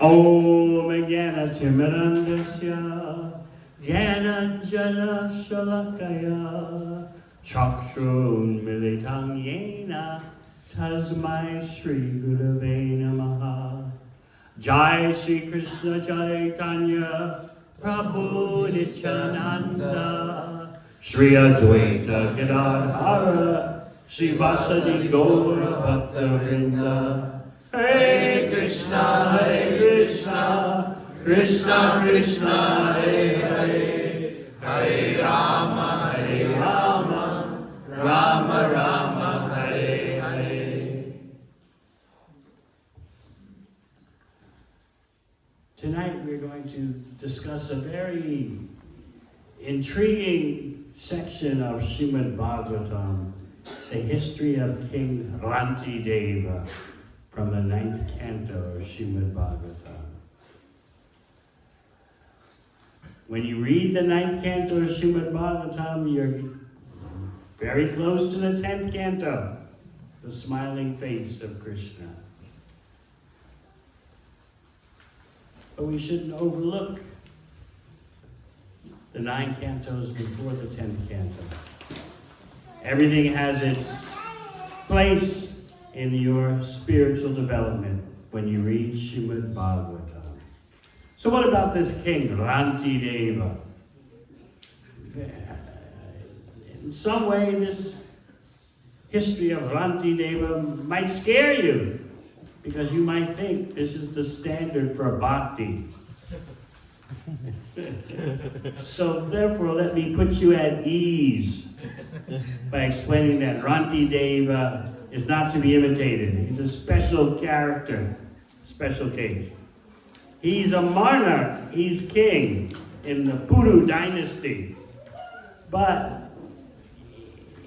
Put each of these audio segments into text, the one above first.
Om Jnana-timirandasya Jnana-jana Shalakaya Chakshun Militang Yena Tasmai Shri Gurave Namaha. Jai Shri Krishna Chaitanya Prabhu Nityananda Shri Advaita Gadadhara Shri Vasudeva Datta Vrinda. Hare Krishna, Krishna Krishna, Hare Hare, Hare Rama, Rama Rama, Hare Hare. Tonight we're going to discuss a very intriguing section of Srimad Bhagavatam, the history of King Rantideva, from the 9th canto of Srimad Bhagavatam. When you read the 9th canto of Srimad Bhagavatam, you're very close to the 10th canto, the smiling face of Krishna. But we shouldn't overlook the 9 cantos before the 10th canto. Everything has its place in your spiritual development when you read Srimad Bhagavatam. So what about this king, Rantideva? In some way, this history of Rantideva might scare you, because you might think this is the standard for bhakti. So therefore, let me put you at ease by explaining that Rantideva is not to be imitated. He's a special character, special case. He's a monarch, he's king in the Puru dynasty, but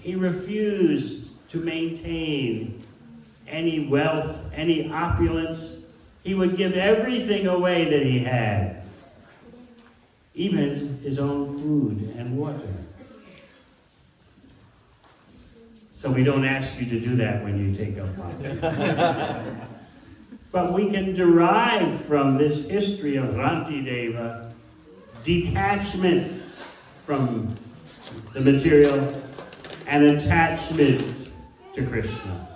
he refused to maintain any wealth, any opulence. He would give everything away that he had, even his own food and water. So we don't ask you to do that when you take up bhakti. But we can derive from this history of Rantideva detachment from the material and attachment to Krishna.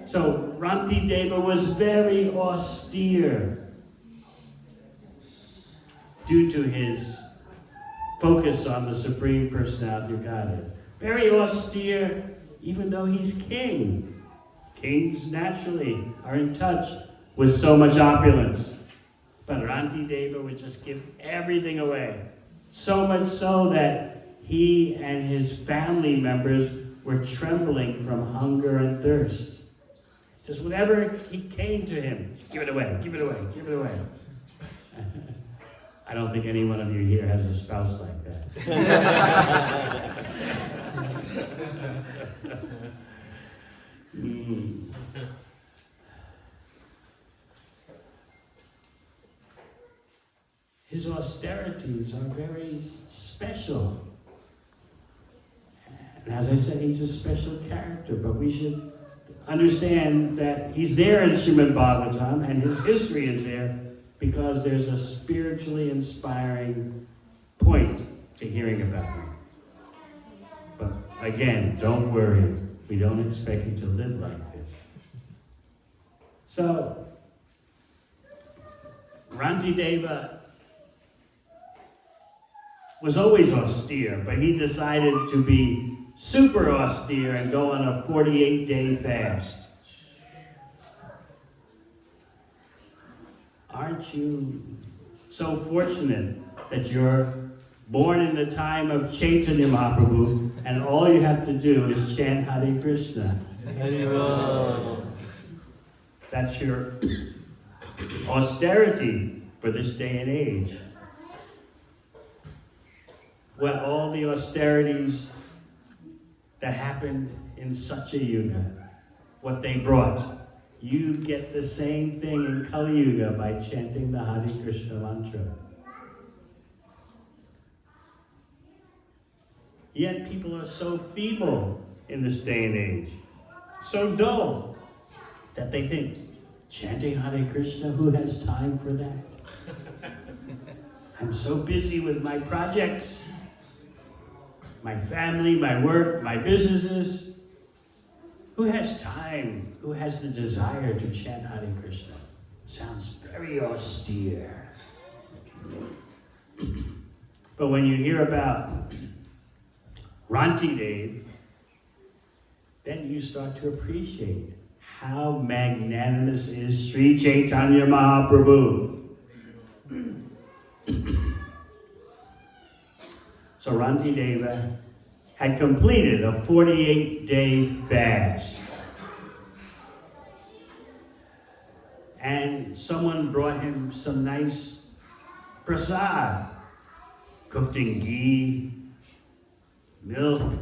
So Rantideva was very austere due to his focus on the Supreme Personality of Godhead. Very austere, even though he's king. Kings naturally are in touch with so much opulence. But Rantideva would just give everything away. So much so that he and his family members were trembling from hunger and thirst. Just whatever he came to him, just give it away, give it away, give it away. I don't think any one of you here has a spouse like that. His austerities are very special. And as I said, he's a special character, but we should understand that he's there in Srimad Bhagavatam, and his history is there because there's a spiritually inspiring point to hearing about him. But again, don't worry. We don't expect you to live like this. So, Rantideva was always austere, but he decided to be super austere and go on a 48-day fast. Aren't you so fortunate that you're born in the time of Chaitanya Mahaprabhu, and all you have to do is chant Hare Krishna? That's your austerity for this day and age. Well, all the austerities that happened in Satya Yuga, what they brought, you get the same thing in Kali Yuga by chanting the Hare Krishna mantra. Yet people are so feeble in this day and age, so dull, that they think Chanting Hare Krishna, who has time for that? I'm so busy with my projects, my family, my work, my businesses. Who has time? Who has the desire to chant Hare Krishna? Sounds very austere. But when you hear about Rantideva, then you start to appreciate how magnanimous is Sri Chaitanya Mahaprabhu. So Rantideva had completed a 48-day fast. And someone brought him some nice prasad, cooked in ghee, milk.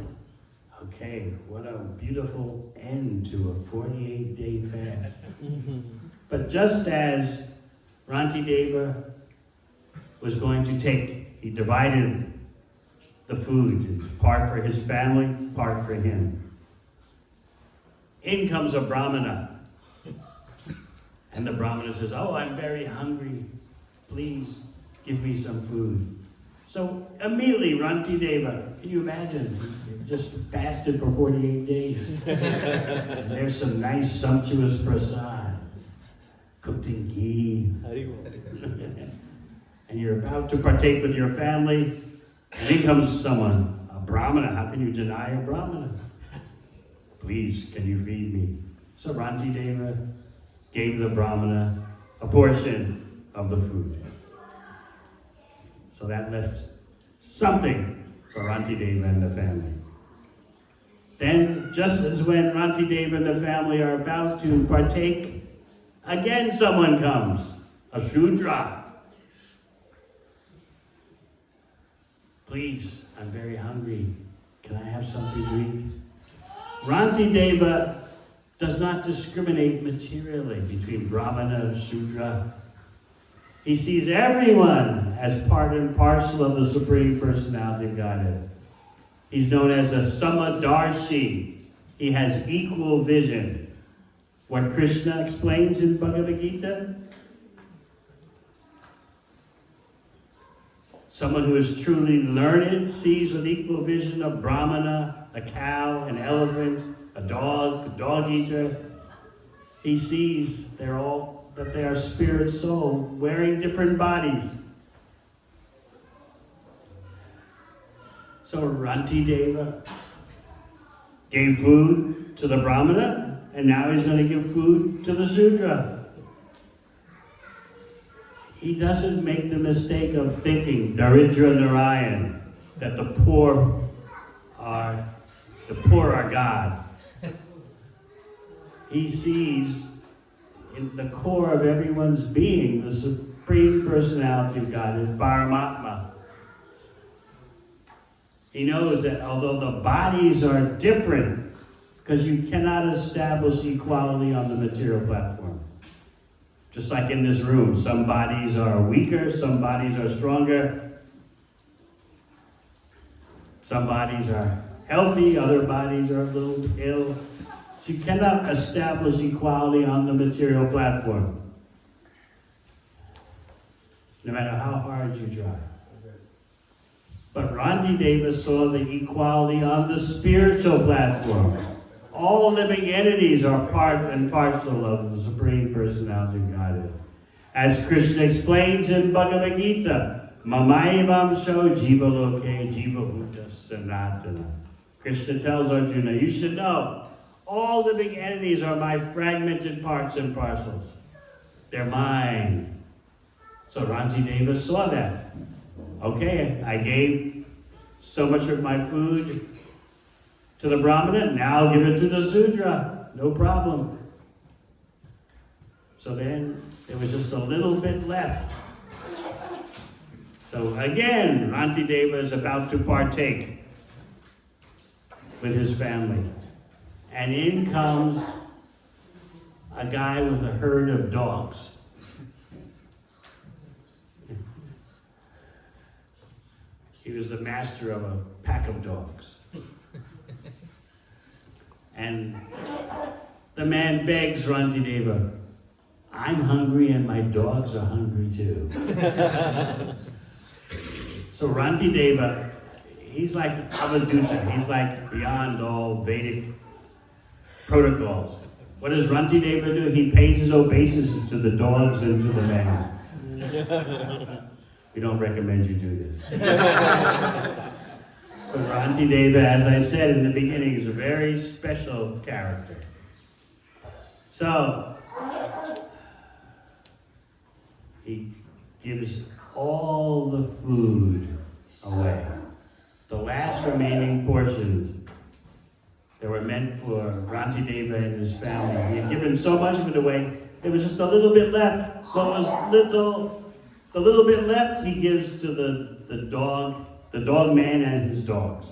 Okay, what a beautiful end to a 48-day fast. But just as Rantideva was going to take, he divided the food, part for his family, part for him. In comes a brahmana. And the brahmana says, oh, I'm very hungry. Please give me some food. So immediately Rantideva, can you imagine? He just fasted for 48 days. And there's some nice sumptuous prasad, cooked in ghee. And you're about to partake with your family, and in comes someone, a brahmana. How can you deny a brahmana? Please, can you feed me? So Rantideva gave the brahmana a portion of the food. So that left something for Rantideva and the family. Then, just as when Rantideva and the family are about to partake, again someone comes, a Shudra. Please, I'm very hungry. Can I have something to eat? Rantideva does not discriminate materially between Brahmana and Shudra. He sees everyone as part and parcel of the Supreme Personality of Godhead. He's known as a Samadarshi. He has equal vision. What Krishna explains in Bhagavad Gita, someone who is truly learned sees with equal vision a brahmana, a cow, an elephant, a dog eater. He sees that they are spirit soul wearing different bodies. So Rantideva gave food to the brahmana, and now he's going to give food to the Shudra. He doesn't make the mistake of thinking, Daridra Narayan, that the poor are God. He sees in the core of everyone's being the Supreme Personality of God, is Paramatma. He knows that although the bodies are different, because you cannot establish equality on the material platform. Just like in this room, some bodies are weaker, some bodies are stronger. Some bodies are healthy, other bodies are a little ill. So you cannot establish equality on the material platform, no matter how hard you try. But Rantideva saw the equality on the spiritual platform. All living entities are part and parcel of the Supreme Personality of Godhead. As Krishna explains in Bhagavad Gita, Mamaivam sho jiva loke jiva bhuta sanatana. Krishna tells Arjuna, you should know, all living entities are my fragmented parts and parcels. They're mine. So Rantideva saw that. Okay, I gave so much of my food to the Brahmana, now I'll give it to the Shudra. No problem. So then there was just a little bit left. So again, Rantideva is about to partake with his family. And in comes a guy with a herd of dogs. He was the master of a pack of dogs. And the man begs Rantideva, I'm hungry and my dogs are hungry too. So Rantideva, he's like Avadhuta. He's like beyond all Vedic protocols. What does Rantideva do? He pays his obeisances to the dogs and to the man. We don't recommend you do this. But Rantideva, as I said in the beginning, is a very special character. So, he gives all the food away. The last remaining portions that were meant for Rantideva and his family. He had given so much of it away, there was just a little bit left. What was the little bit left he gives to the dog man and his dogs.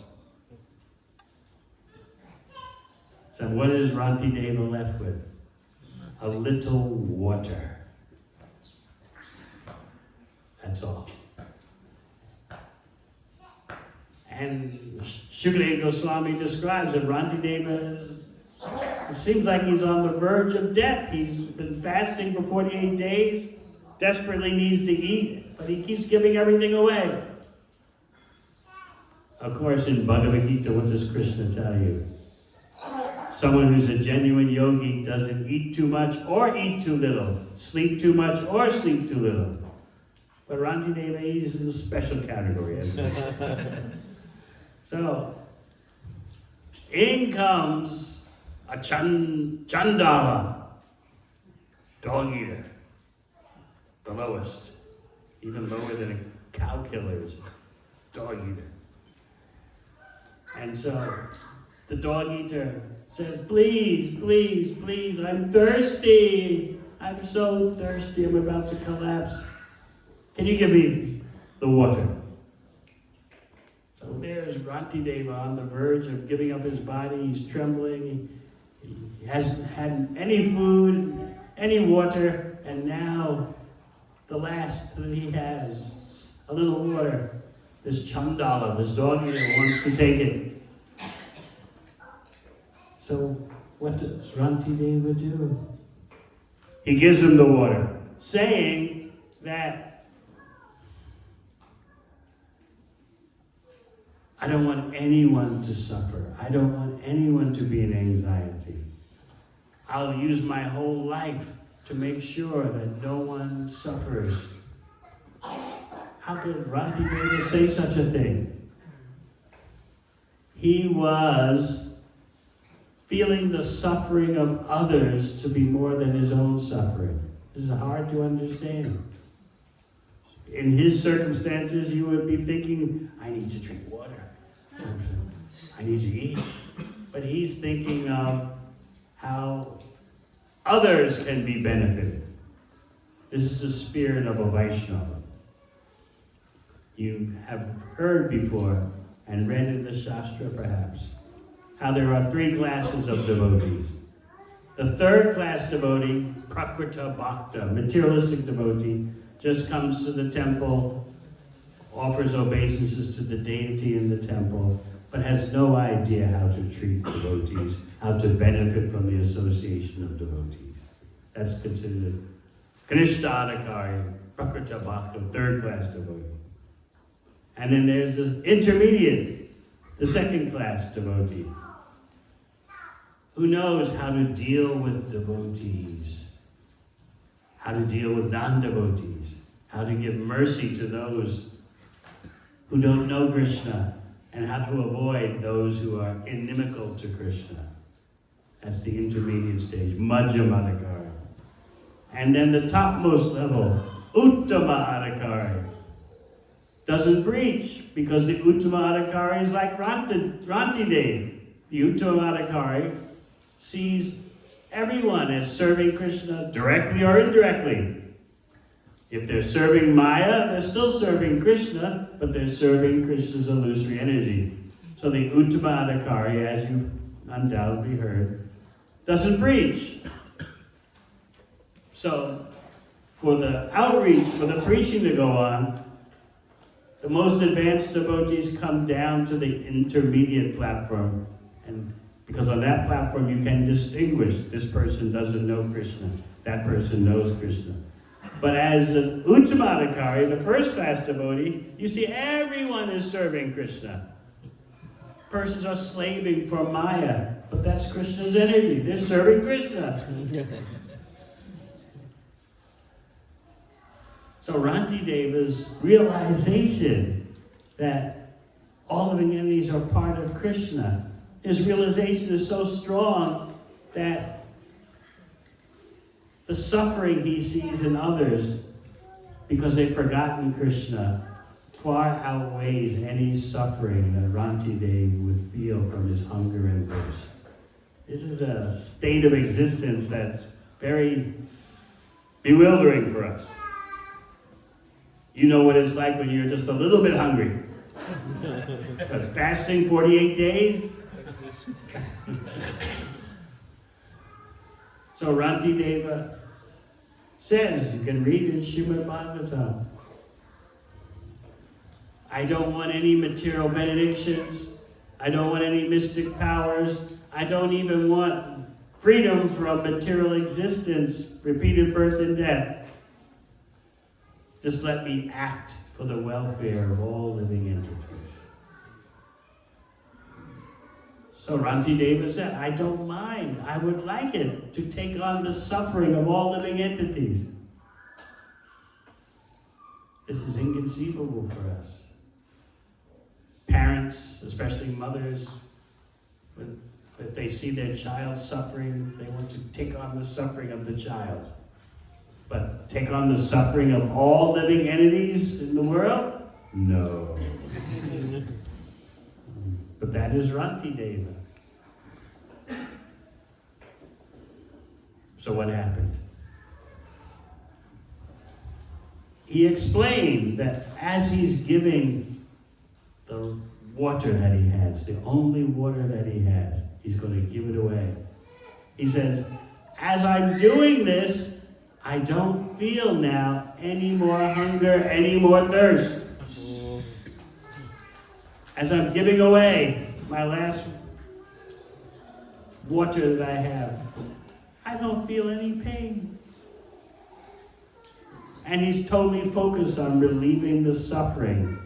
So what is Rantideva left with? A little water. That's all. And Shukadeva Goswami describes that Rantideva it seems like he's on the verge of death. He's been fasting for 48 days, desperately needs to eat, but he keeps giving everything away. Of course, in Bhagavad Gita, what does Krishna tell you? Someone who's a genuine yogi doesn't eat too much or eat too little, sleep too much or sleep too little. But Rantideva, he's in a special category. So, in comes a Chandala, dog eater, the lowest, even lower than a cow killer's dog eater. And so the dog eater says, please, please, please, I'm thirsty. I'm so thirsty, I'm about to collapse. Can you give me the water? So there's Rantideva on the verge of giving up his body. He's trembling. He hasn't had any food, any water, and now the last that he has, a little water. This Chandala, this dog eater, wants to take it. So what does Rantideva do? He gives him the water, saying that I don't want anyone to suffer. I don't want anyone to be in anxiety. I'll use my whole life to make sure that no one suffers. How could Rantideva say such a thing? He was feeling the suffering of others to be more than his own suffering. This is hard to understand. In his circumstances, you would be thinking, I need to drink water. I need to eat. But he's thinking of how others can be benefited. This is the spirit of a Vaishnava. You have heard before and read in the Shastra perhaps how there are three classes of devotees. The third class devotee, Prakrita Bhakta, materialistic devotee, just comes to the temple, offers obeisances to the deity in the temple, but has no idea how to treat devotees, how to benefit from the association of devotees. That's considered Kanishthadakari, Prakrita Bhakta, third class devotee. And then there's the intermediate, the second class devotee, who knows how to deal with devotees, how to deal with non-devotees, how to give mercy to those who don't know Krishna, and how to avoid those who are inimical to Krishna. That's the intermediate stage, Madhyamadikari. And then the topmost level, Uttama Adhikari, doesn't preach, because the Uttama Adhikari is like Rantideva. The Uttama Adhikari sees everyone as serving Krishna directly or indirectly. If they're serving Maya, they're still serving Krishna, but they're serving Krishna's illusory energy. So the Uttama Adhikari, as you undoubtedly heard, doesn't preach. So for the outreach, for the preaching to go on, the most advanced devotees come down to the intermediate platform, and because on that platform you can distinguish this person doesn't know Krishna, that person knows Krishna. But as an Uttamadhikari, the first class devotee, you see everyone is serving Krishna. Persons are slaving for Maya, but that's Krishna's energy. They're serving Krishna. So Rantideva's realization that all living entities are part of Krishna, his realization is so strong that the suffering he sees in others because they've forgotten Krishna far outweighs any suffering that Rantideva would feel from his hunger and thirst. This is a state of existence that's very bewildering for us. You know what it's like when you're just a little bit hungry. But fasting 48 days? So Rantideva says, you can read in Srimad Bhagavatam, I don't want any material benedictions. I don't want any mystic powers. I don't even want freedom from material existence, repeated birth and death. Just let me act for the welfare of all living entities. So Rantideva said, I don't mind. I would like it to take on the suffering of all living entities. This is inconceivable for us. Parents, especially mothers, if they see their child suffering, they want to take on the suffering of the child. But take on the suffering of all living entities in the world? No. But that is Rantideva. So what happened? He explained that as he's giving the water that he has, the only water that he has, he's going to give it away. He says, as I'm doing this, I don't feel now any more hunger, any more thirst. As I'm giving away my last water that I have, I don't feel any pain. And he's totally focused on relieving the suffering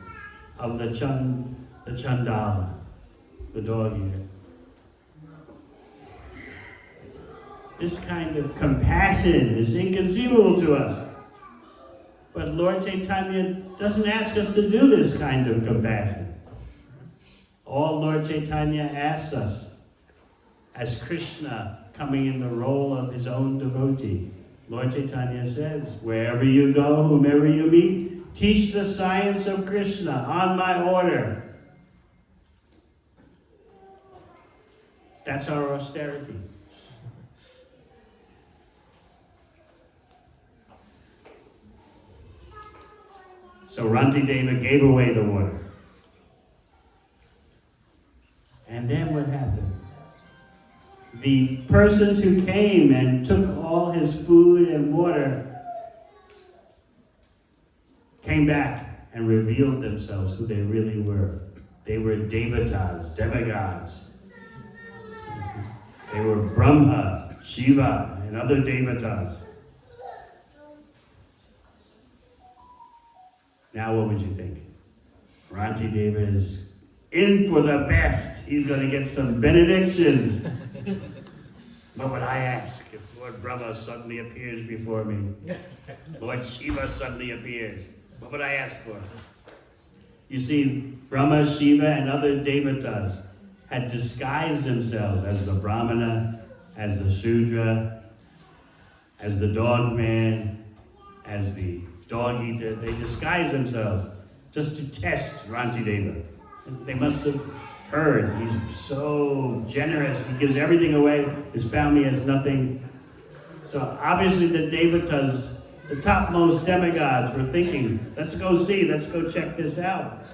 of the Chandala, the dog eater. This kind of compassion is inconceivable to us. But Lord Chaitanya doesn't ask us to do this kind of compassion. All Lord Chaitanya asks us, as Krishna coming in the role of his own devotee, Lord Chaitanya says, wherever you go, whomever you meet, teach the science of Krishna on my order. That's our austerity. So Rantideva gave away the water. And then what happened? The persons who came and took all his food and water came back and revealed themselves who they really were. They were devatas, demigods. They were Brahma, Shiva, and other devatas. Now what would you think? Rantideva is in for the best. He's going to get some benedictions. What would I ask if Lord Brahma suddenly appears before me? Lord Shiva suddenly appears. What would I ask for? You see, Brahma, Shiva, and other devatas had disguised themselves as the Brahmana, as the Shudra, as the dog man, as the dog eater. They disguised themselves just to test Rantideva. They must have heard he's so generous. He gives everything away. His family has nothing. So obviously the devatas, the topmost demigods, were thinking, let's go see, let's go check this out.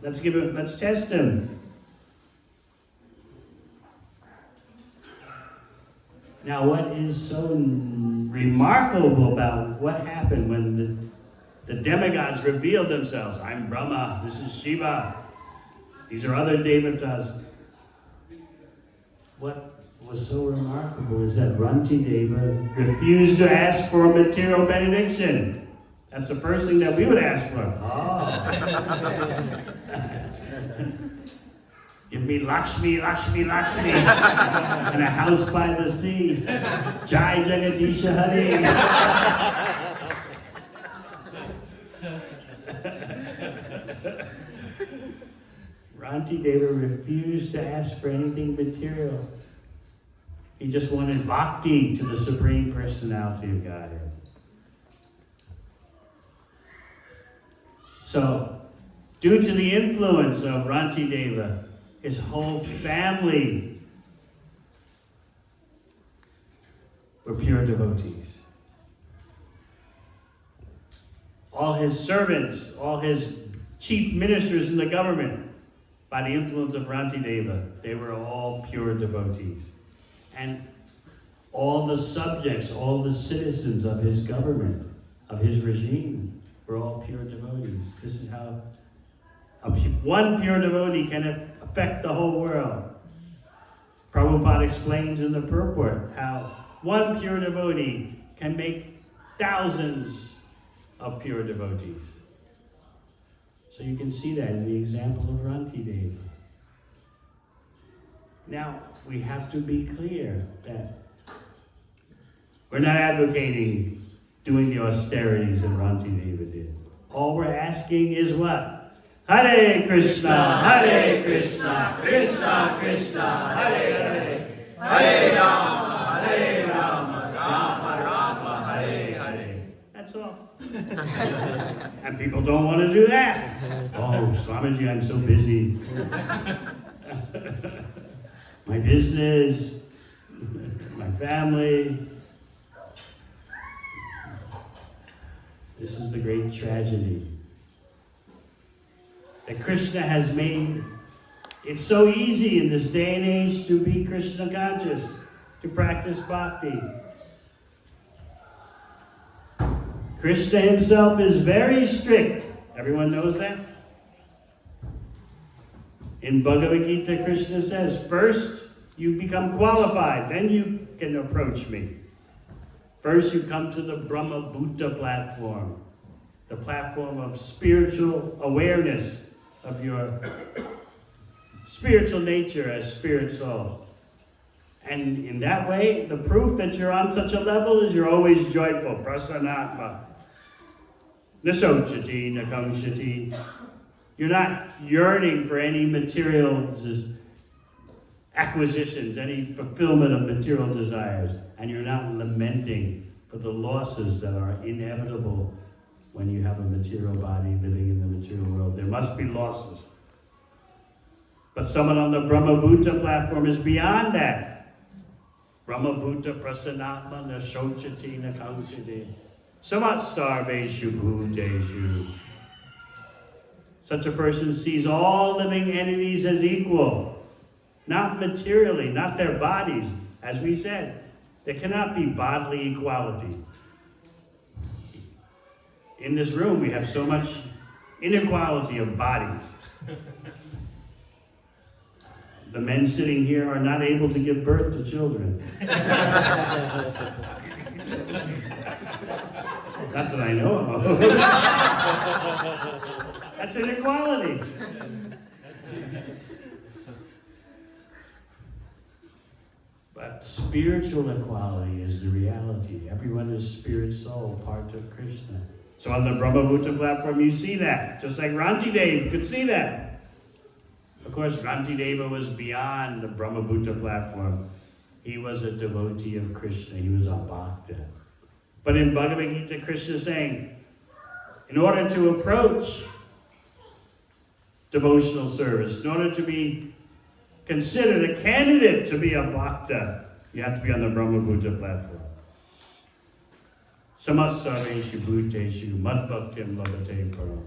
Let's test him. Now what is so remarkable about what happened when the demigods revealed themselves? I'm Brahma, this is Shiva, these are other devatas. What was so remarkable is that Rantideva refused to ask for a material benediction. That's the first thing that we would ask for. Give me Lakshmi, Lakshmi, Lakshmi, and a house by the sea. Jai Jagadisha Hari. Rantideva refused to ask for anything material. He just wanted bhakti to the Supreme Personality of Godhead. So, due to the influence of Rantideva, his whole family were pure devotees. All his servants, all his chief ministers in the government, by the influence of Rantideva, they were all pure devotees. And all the subjects, all the citizens of his government, of his regime, were all pure devotees. This is how one pure devotee can affect the whole world. Prabhupada explains in the purport how one pure devotee can make thousands of pure devotees. So you can see that in the example of Rantideva. Now, we have to be clear that we're not advocating doing the austerities that Rantideva did. All we're asking is what? Hare Krishna, Hare Krishna, Krishna Krishna, Hare Hare, Hare Rama, Hare Rama, Rama Rama, Hare Hare. That's all. And people don't want to do that. Oh, Swamiji, I'm so busy. My business, my family. This is the great tragedy. That Krishna has made it so easy in this day and age to be Krishna conscious, to practice bhakti. Krishna himself is very strict. Everyone knows that? In Bhagavad Gita, Krishna says, first you become qualified, then you can approach me. First you come to the Brahma Bhuta platform, the platform of spiritual awareness of your spiritual nature as spirit soul. And in that way, the proof that you're on such a level is you're always joyful, prasanatma. Nasochati, nakamshati. You're not yearning for any material acquisitions, any fulfillment of material desires, and you're not lamenting for the losses that are inevitable when you have a material body living in the material world. There must be losses. But someone on the Brahma Bhuta platform is beyond that. Brahma Bhuta prasanatma na shochati na kamshati. Samat sarveshu bhuteshu. Such a person sees all living entities as equal. Not materially, not their bodies. As we said, there cannot be bodily equality. In this room, we have so much inequality of bodies. The men sitting here are not able to give birth to children. Not that I know of. That's inequality. But spiritual equality is the reality. Everyone is spirit soul, part of Krishna. So on the Brahma Bhuta platform, you see that. Just like Rantideva could see that. Of course, Rantideva was beyond the Brahma Bhuta platform. He was a devotee of Krishna. He was a bhakta. But in Bhagavad Gita, Krishna is saying, in order to approach devotional service, in order to be considered a candidate to be a bhakta, you have to be on the Brahma Bhuta platform. Samassareshu bhuteshu madbhaktim labhate param.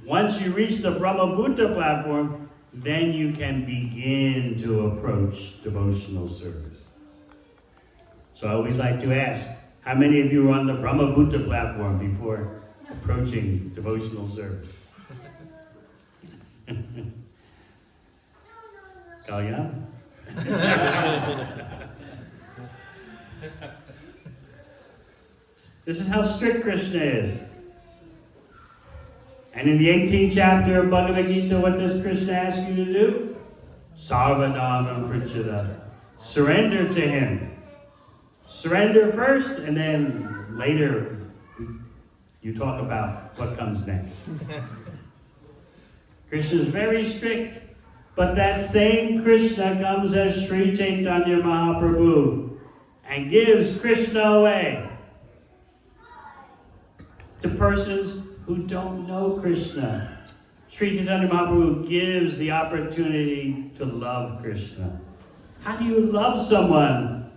Once you reach the Brahma Bhuta platform, then you can begin to approach devotional service. So I always like to ask, how many of you are on the Brahma Bhuta platform before approaching devotional service? Kalyan? This is how strict Krishna is. And in the 18th chapter of Bhagavad Gita, what does Krishna ask you to do? Sarvadharma Pritchada. Surrender to him. Surrender first, and then later you talk about what comes next. Krishna is very strict, but that same Krishna comes as Sri Chaitanya Mahaprabhu and gives Krishna away to persons who don't know Krishna. Sri Chaitanya Mahaprabhu gives the opportunity to love Krishna. How do you love someone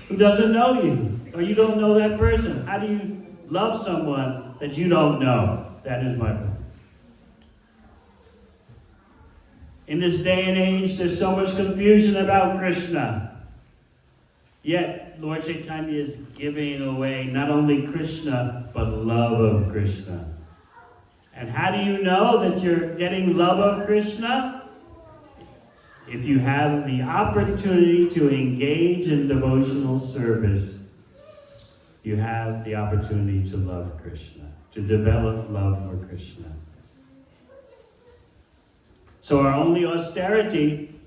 who doesn't know you, or you don't know that person? How do you love someone that you don't know? That is my point. In this day and age, there's so much confusion about Krishna. Yet, Lord Chaitanya is giving away not only Krishna, but love of Krishna. And how do you know that you're getting love of Krishna? If you have the opportunity to engage in devotional service, you have the opportunity to love Krishna, to develop love for Krishna. So our only austerity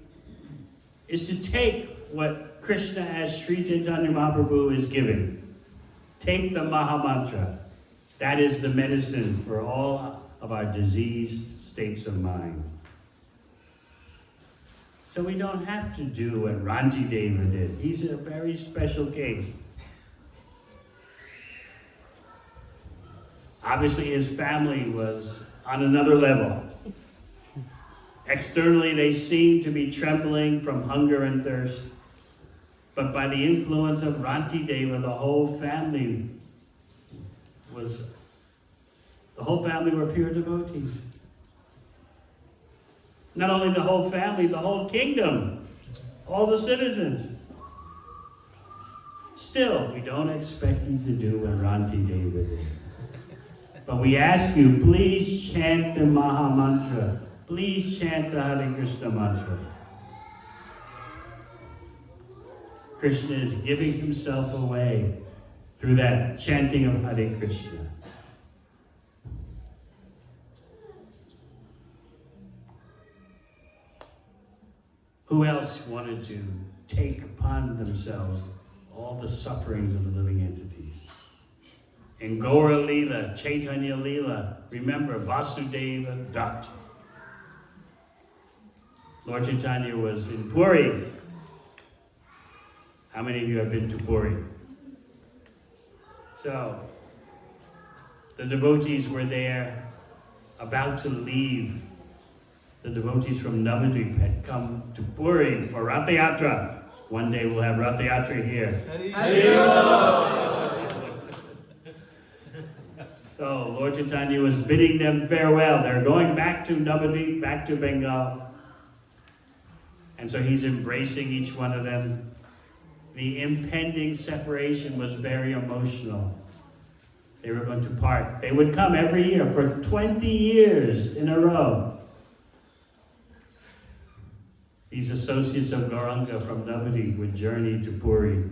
is to take what Krishna as Sri Chaitanya Mahaprabhu is giving. Take the Maha Mantra. That is the medicine for all of our diseased states of mind. So we don't have to do what Rantideva did. He's a very special case. Obviously his family was on another level. Externally they seemed to be trembling from hunger and thirst. But by the influence of Rantideva, the whole family were pure devotees. Not only the whole family, the whole kingdom, all the citizens. Still, we don't expect you to do what Rantideva did. But we ask you, please chant the Maha Mantra. Please chant the Hare Krishna mantra. Krishna is giving himself away through that chanting of Hare Krishna. Who else wanted to take upon themselves all the sufferings of the living entities? In Gaura Leela, Chaitanya Leela, remember Vasudeva Datta. Lord Chaitanya was in Puri. How many of you have been to Puri? So, the devotees were there about to leave. The devotees from Navadvip had come to Puri for Rath Yatra. One day we'll have Rath Yatra here. So Lord Chaitanya was bidding them farewell. They're going back to Navadvip, back to Bengal. And so he's embracing each one of them. The impending separation was very emotional. They were going to part. They would come every year for 20 years in a row. These associates of Gauranga from Navadvip would journey to Puri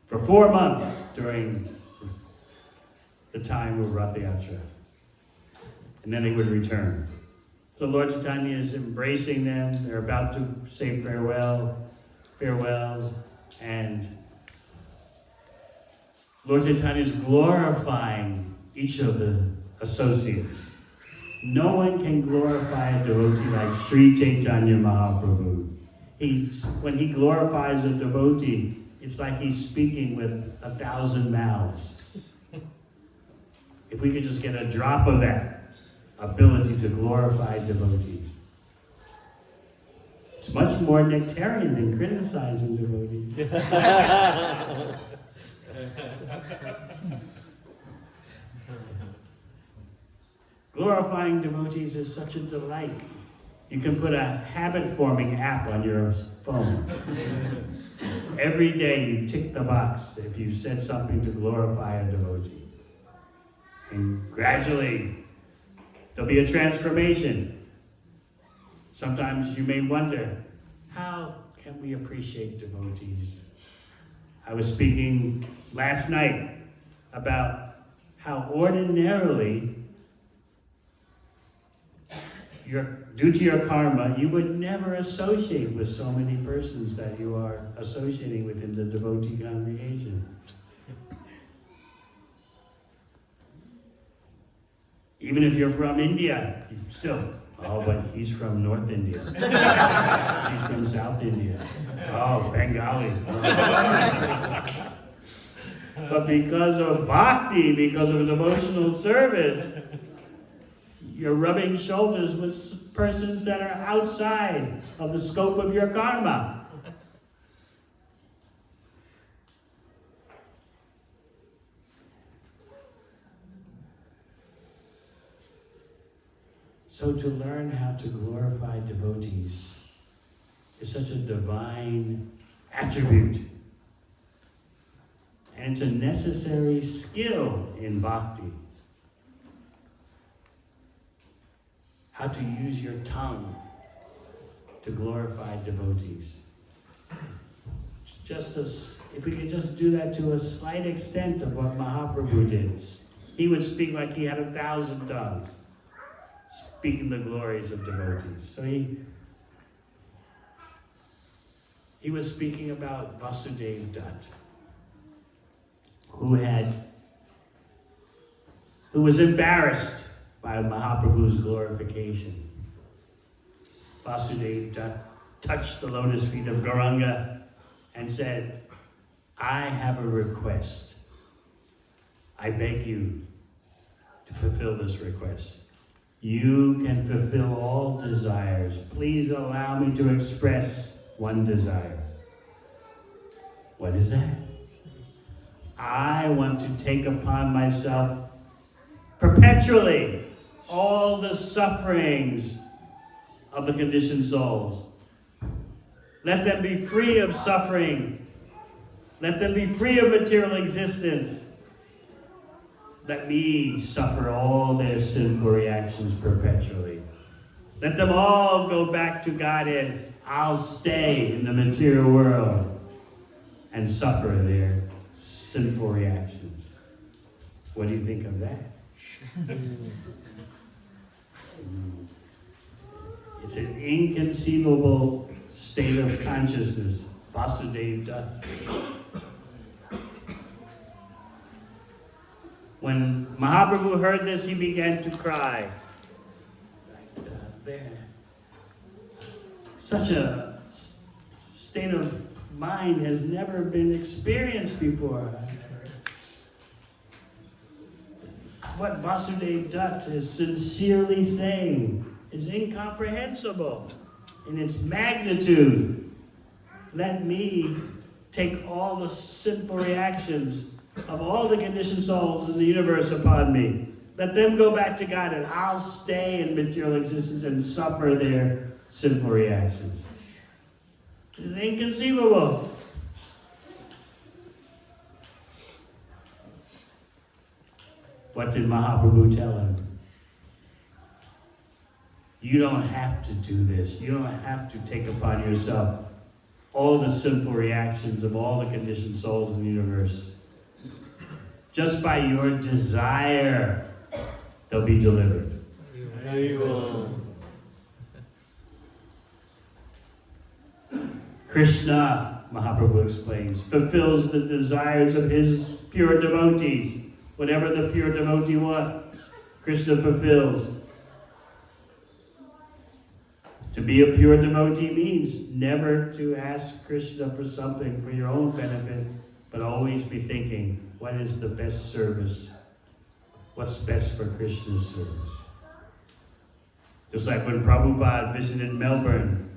for 4 months during the time of Rath Yatra. And then they would return. So Lord Chaitanya is embracing them. They're about to say farewells, and Lord Chaitanya is glorifying each of the associates. No one can glorify a devotee like Sri Chaitanya Mahaprabhu. When he glorifies a devotee, it's like he's speaking with 1,000 mouths. If we could just get a drop of that ability to glorify devotees. It's much more nectarian than criticizing devotees. Glorifying devotees is such a delight. You can put a habit-forming app on your phone. Every day you tick the box if you said something to glorify a devotee. And gradually, there'll be a transformation. Sometimes you may wonder, how can we appreciate devotees? I was speaking last night about how ordinarily, due to your karma, you would never associate with so many persons that you are associating with in the devotee congregation. Even if you're from India, but he's from North India. She's from South India. Oh, Bengali. But because of bhakti, because of devotional service, you're rubbing shoulders with persons that are outside of the scope of your karma. So to learn how to glorify devotees is such a divine attribute. And it's a necessary skill in bhakti. How to use your tongue to glorify devotees. If we could just do that to a slight extent of what Mahaprabhu did. He would speak like he had 1,000 tongues, speaking the glories of devotees. So he was speaking about Vasudeva Datta, who was embarrassed by Mahaprabhu's glorification. Vasudeva Datta touched the lotus feet of Gauranga and said, I have a request. I beg you to fulfill this request. You can fulfill all desires. Please allow me to express one desire. What is that? I want to take upon myself perpetually all the sufferings of the conditioned souls. Let them be free of suffering. Let them be free of material existence. Let me suffer all their sinful reactions perpetually. Let them all go back to Godhead. I'll stay in the material world and suffer their sinful reactions. What do you think of that? It's an inconceivable state of consciousness. Vasudeva Datta. When Mahaprabhu heard this, he began to cry. Such a state of mind has never been experienced before. What Vasudeva Datta is sincerely saying is incomprehensible in its magnitude. Let me take all the sinful reactions of all the conditioned souls in the universe upon me. Let them go back to God, and I'll stay in material existence and suffer their sinful reactions. It's inconceivable. What did Mahaprabhu tell him? You don't have to do this. You don't have to take upon yourself all the sinful reactions of all the conditioned souls in the universe. Just by your desire, they'll be delivered. Krishna, Mahaprabhu explains, fulfills the desires of his pure devotees. Whatever the pure devotee wants, Krishna fulfills. To be a pure devotee means never to ask Krishna for something for your own benefit, but always be thinking, what is the best service? What's best for Krishna's service? Just like when Prabhupada visited Melbourne,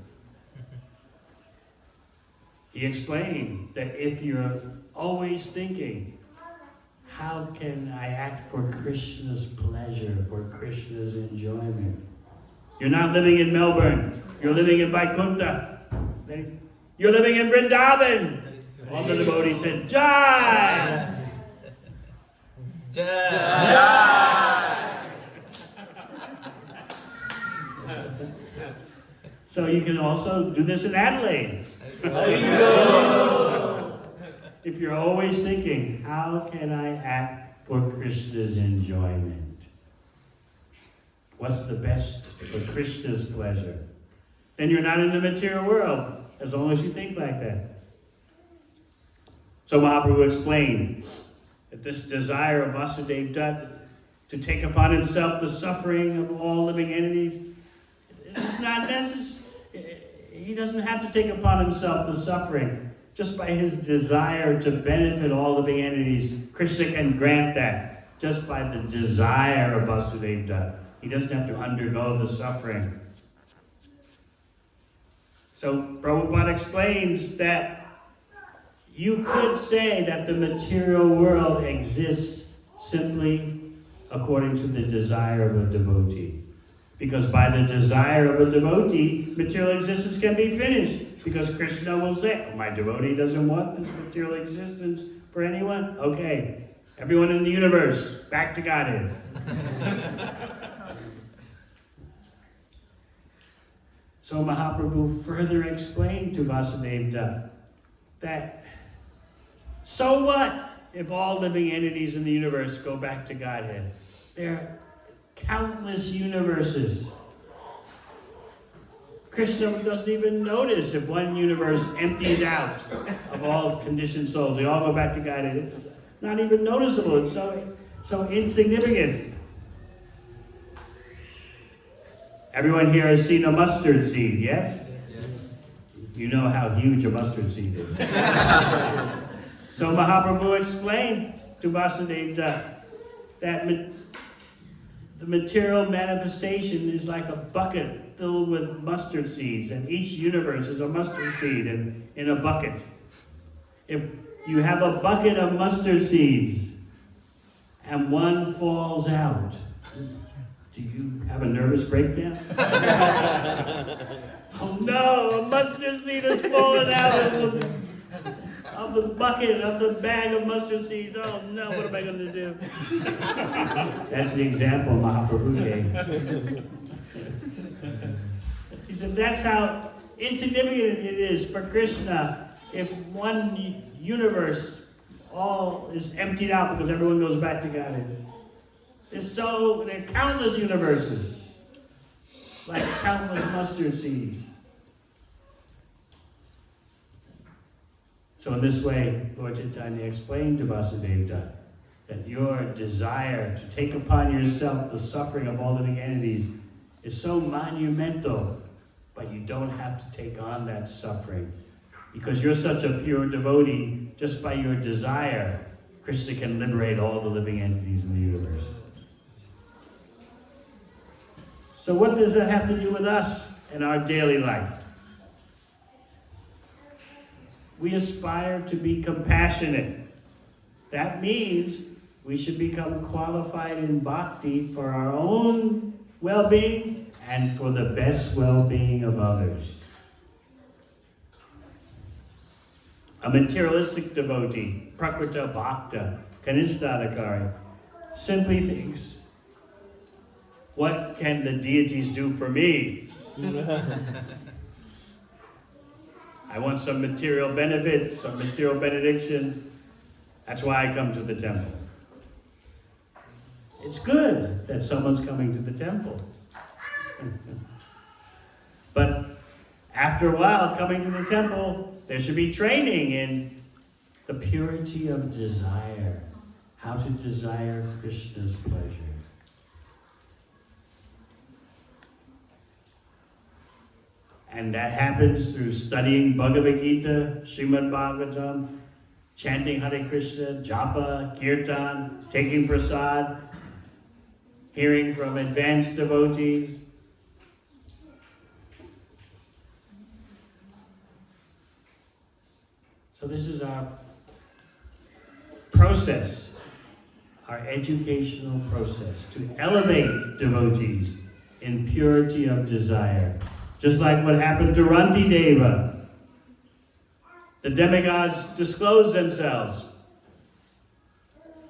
he explained that if you're always thinking, how can I act for Krishna's pleasure, for Krishna's enjoyment? You're not living in Melbourne. You're living in Vaikuntha. You're living in Vrindavan. All the devotees said, Jai! Jai! So you can also do this in Adelaide. If you're always thinking, how can I act for Krishna's enjoyment? What's the best for Krishna's pleasure? Then you're not in the material world, as long as you think like that. So Mahaprabhu explained that this desire of Vasudeva Datta to take upon himself the suffering of all living entities, it's not necessary. He doesn't have to take upon himself the suffering. Just by his desire to benefit all living entities, Krishna can grant that. Just by the desire of Vasudeva Datta. He doesn't have to undergo the suffering. So Prabhupada explains that you could say that the material world exists simply according to the desire of a devotee. Because by the desire of a devotee, material existence can be finished. Because Krishna will say, oh, my devotee doesn't want this material existence for anyone? Okay, everyone in the universe, back to Godhead. So Mahaprabhu further explained to Vasudeva Datta that, so what if all living entities in the universe go back to Godhead? There are countless universes. Krishna doesn't even notice if one universe empties out of all conditioned souls. They all go back to Godhead. It's not even noticeable. It's so insignificant. Everyone here has seen a mustard seed, yes? Yes. You know how huge a mustard seed is. So Mahaprabhu explained to Vasudeva that the material manifestation is like a bucket filled with mustard seeds, and each universe is a mustard seed in a bucket. If you have a bucket of mustard seeds and one falls out, do you have a nervous breakdown? Oh no, a mustard seed has fallen out of the bucket, of the bag of mustard seeds. Oh no, what am I going to do? That's the example Mahaprabhu gave. He said that's how insignificant it is for Krishna if one universe all is emptied out because everyone goes back to Godhead. There are countless universes, like countless mustard seeds. So in this way, Lord Chaitanya explained to Vasudeva Datta that your desire to take upon yourself the suffering of all living entities is so monumental, but you don't have to take on that suffering. Because you're such a pure devotee, just by your desire, Krishna can liberate all the living entities in the universe. So what does that have to do with us in our daily life? We aspire to be compassionate. That means we should become qualified in bhakti for our own well-being and for the best well-being of others. A materialistic devotee, prakrita bhakta, kanistadakari, simply thinks, what can the deities do for me? I want some material benefit, some material benediction. That's why I come to the temple. It's good that someone's coming to the temple. But after a while, coming to the temple, there should be training in the purity of desire, how to desire Krishna's pleasure. And that happens through studying Bhagavad Gita, Srimad Bhagavatam, chanting Hare Krishna, japa, kirtan, taking prasad, hearing from advanced devotees. So this is our process, our educational process, to elevate devotees in purity of desire. Just like what happened to Rantideva. The demigods disclose themselves.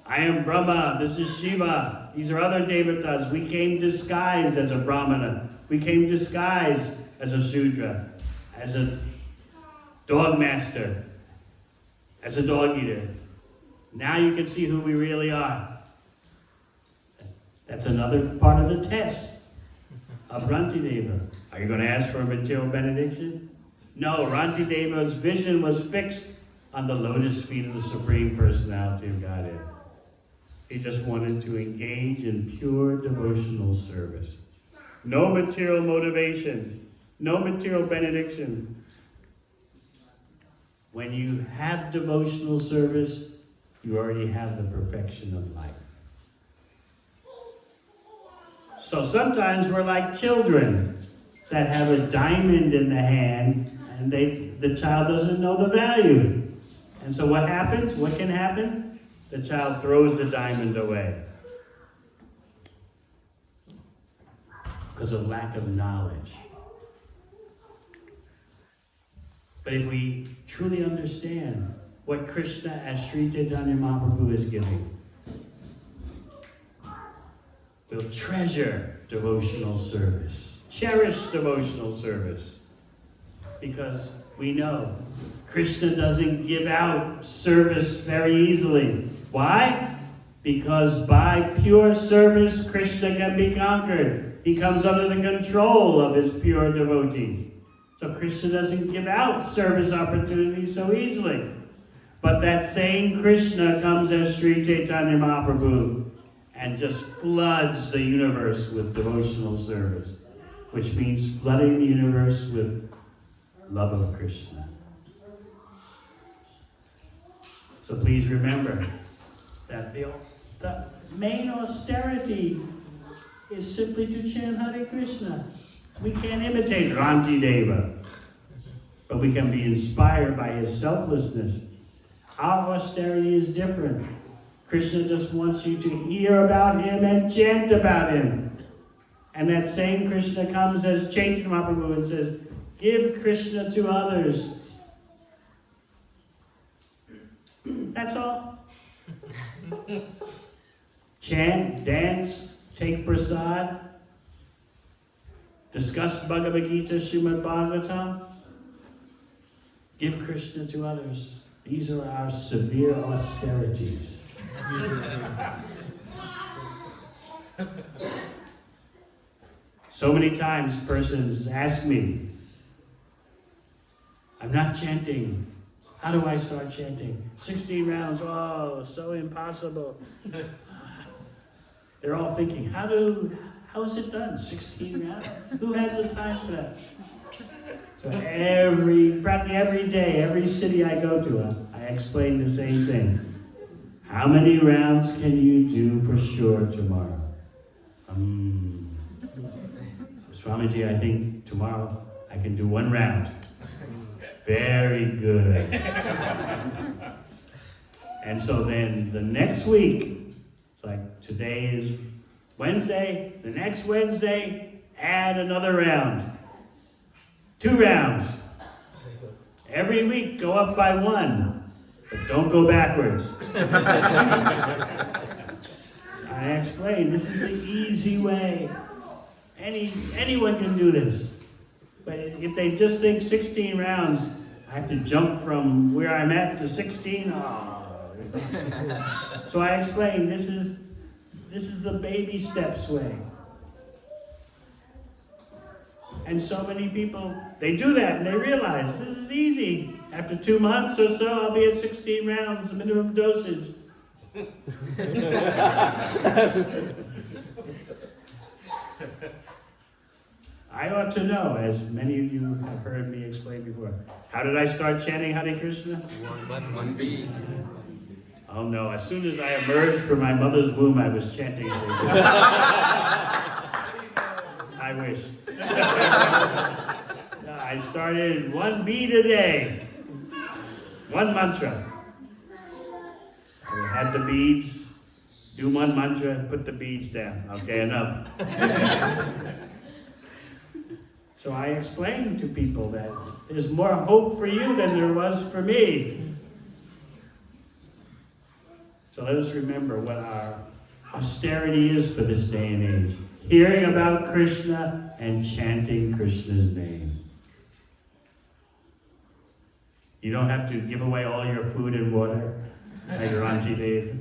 I am Brahma, this is Shiva, these are other devatas. We came disguised as a Brahmana. We came disguised as a Shudra, as a dog master, as a dog eater. Now you can see who we really are. That's another part of the test of Rantideva. Are you going to ask for a material benediction? No, Rantideva's vision was fixed on the lotus feet of the Supreme Personality of Godhead. He just wanted to engage in pure devotional service. No material motivation, no material benediction. When you have devotional service, you already have the perfection of life. So sometimes we're like children that have a diamond in the hand and the child doesn't know the value. And so what happens? What can happen? The child throws the diamond away because of lack of knowledge. But if we truly understand what Krishna as Sri Chaitanya Mahaprabhu is giving, we'll treasure devotional service, cherish devotional service, because we know Krishna doesn't give out service very easily. Why? Because by pure service, Krishna can be conquered. He comes under the control of his pure devotees. So Krishna doesn't give out service opportunities so easily. But that same Krishna comes as Sri Chaitanya Mahaprabhu and just floods the universe with devotional service, which means flooding the universe with love of Krishna. So please remember that the main austerity is simply to chant Hare Krishna. We can't imitate Rantideva, but we can be inspired by his selflessness. Our austerity is different. Krishna just wants you to hear about him and chant about him. And that same Krishna comes as Chaitanya Mahaprabhu and says, give Krishna to others. That's all. Chant, dance, take prasad, discuss Bhagavad Gita, Srimad Bhagavatam, give Krishna to others. These are our severe austerities. So many times persons ask me, I'm not chanting. How do I start chanting? 16 rounds, oh, so impossible. They're all thinking, how is it done? 16 rounds? Who has the time for that? So practically every day, every city I go to, I explain the same thing. How many rounds can you do for sure tomorrow? Swamiji, I think tomorrow I can do 1 round. Very good. And so then the next week, it's like today is Wednesday, the next Wednesday, add another round. 2 rounds. Every week, go up by 1, but don't go backwards. I explain, this is the easy way. Anyone can do this. But if they just think 16 rounds, I have to jump from where I'm at to 16. So I explain, this is the baby steps way. And so many people, they do that and they realize this is easy. After 2 months or so, I'll be at 16 rounds, minimum dosage. I ought to know, as many of you have heard me explain before. How did I start chanting Hare Krishna? One beat. Oh no, as soon as I emerged from my mother's womb, I was chanting Hare Krishna. I wish. I started 1 beat a day. 1 mantra. I had the beads, do 1 mantra, put the beads down. Okay, enough. So I explained to people that there's more hope for you than there was for me. So let us remember what our austerity is for this day and age. Hearing about Krishna and chanting Krishna's name. You don't have to give away all your food and water like Rantideva,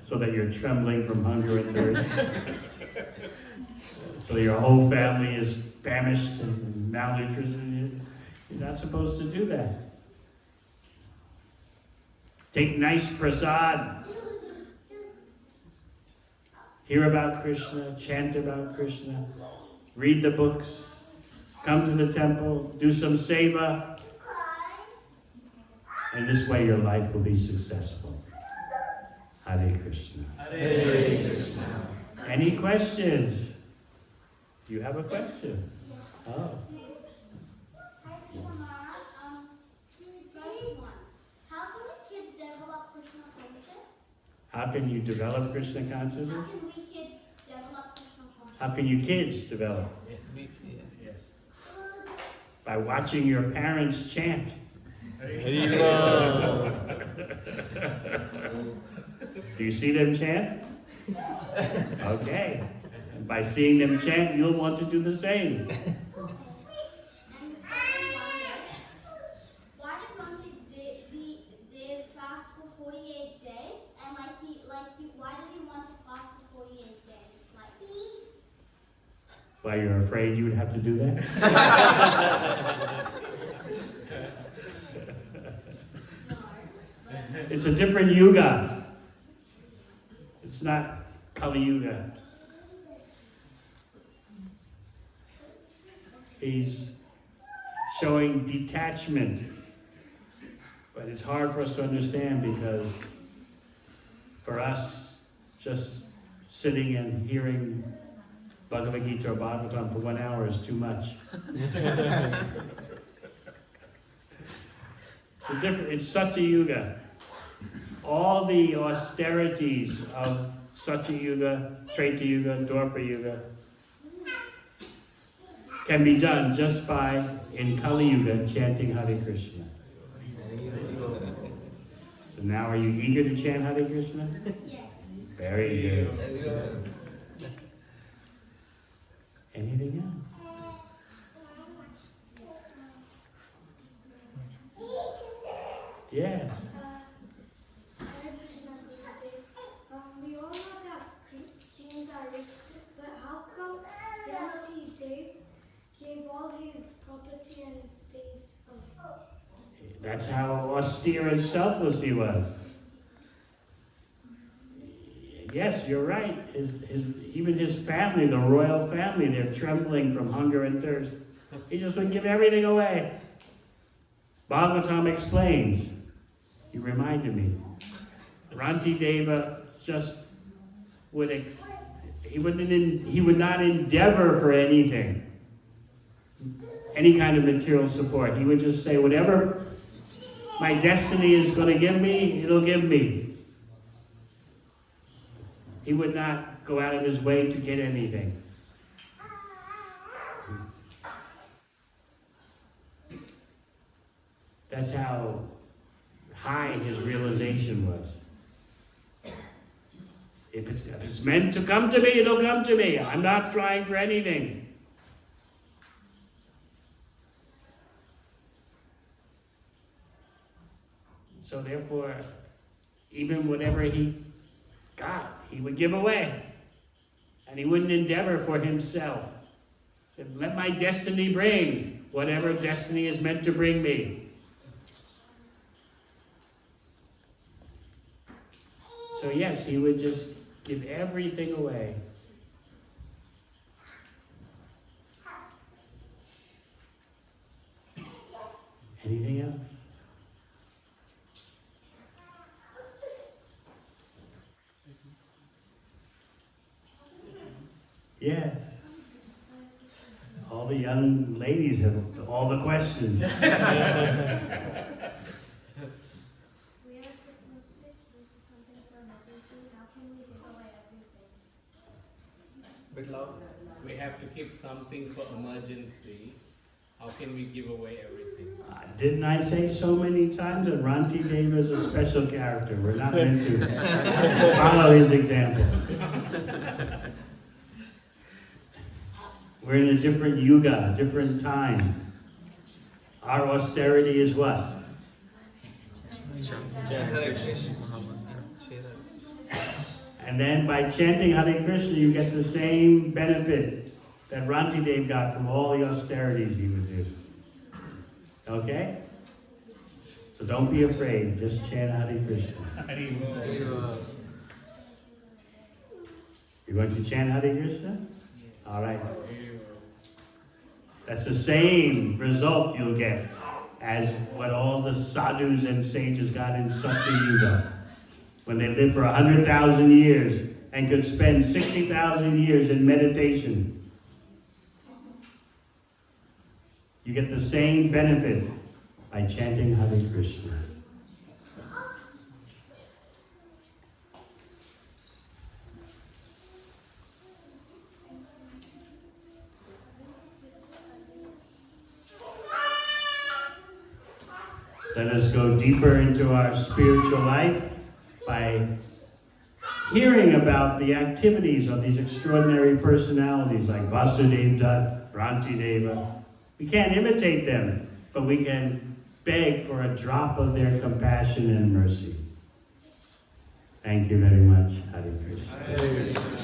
so that you're trembling from hunger and thirst. So your whole family is famished and malnutrition. You're not supposed to do that. Take nice prasad. Hear about Krishna, chant about Krishna, read the books, come to the temple, do some seva. And this way your life will be successful. Hare Krishna. Hare Krishna. Any questions? Do you have a question? Oh. How can you develop Krishna consciousness? How can we kids develop Krishna consciousness? How can you kids develop? Yes. By watching your parents chant. Do you see them chant? Okay. And by seeing them chant, you'll want to do the same. And the second one, why did Ranti they fast for 48 days? And why did he want to fast for 48 days? Why, you're afraid you would have to do that? It's a different yuga. It's not Kali Yuga. He's showing detachment. But it's hard for us to understand because for us, just sitting and hearing Bhagavad Gita or Bhagavatam for 1 hour is too much. It's Satya Yuga. All the austerities of Satya Yuga, Treta Yuga, Dwapara Yuga can be done just by, in Kali Yuga, chanting Hare Krishna. So now are you eager to chant Hare Krishna? Yes. Very good. Anything else? Yes. We all know that Christians are rich, but how come Rantideva gave all his property and things away? That's how austere and selfless he was. Yes, you're right. Even his family, the royal family, they're trembling from hunger and thirst. He just would give everything away. Bhagavatam explains. You reminded me. Rantideva just would he would not endeavor for anything, any kind of material support. He would just say, whatever my destiny is going to give me, it'll give me. He would not go out of his way to get anything. That's how high his realization was. If it's meant to come to me, it'll come to me. I'm not trying for anything. So therefore, even whatever he got, he would give away. And he wouldn't endeavor for himself. He said, let my destiny bring whatever destiny is meant to bring me. So yes, he would just give everything away. Anything else? Yes. All the young ladies have all the questions. We are supposed to keep something for emergency. How can we give away everything? Bit loud. We have to keep something for emergency. How can we give away everything? Didn't I say so many times that Rantideva is a special character? We're not meant to follow his example. We're in a different yuga, different time. Our austerity is what? Hare Krishna. And then by chanting Hare Krishna, you get the same benefit that Rantideva got from all the austerities he would do. Okay? So don't be afraid. Just chant Hare Krishna. You're going to chant Hare Krishna? All right. That's the same result you'll get as what all the sadhus and sages got in Satyayuga, when they lived for 100,000 years and could spend 60,000 years in meditation. You get the same benefit by chanting Hare Krishna. Let us go deeper into our spiritual life by hearing about the activities of these extraordinary personalities like Vasudeva Datta, Rantideva. We can't imitate them, but we can beg for a drop of their compassion and mercy. Thank you very much. Hare Krishna.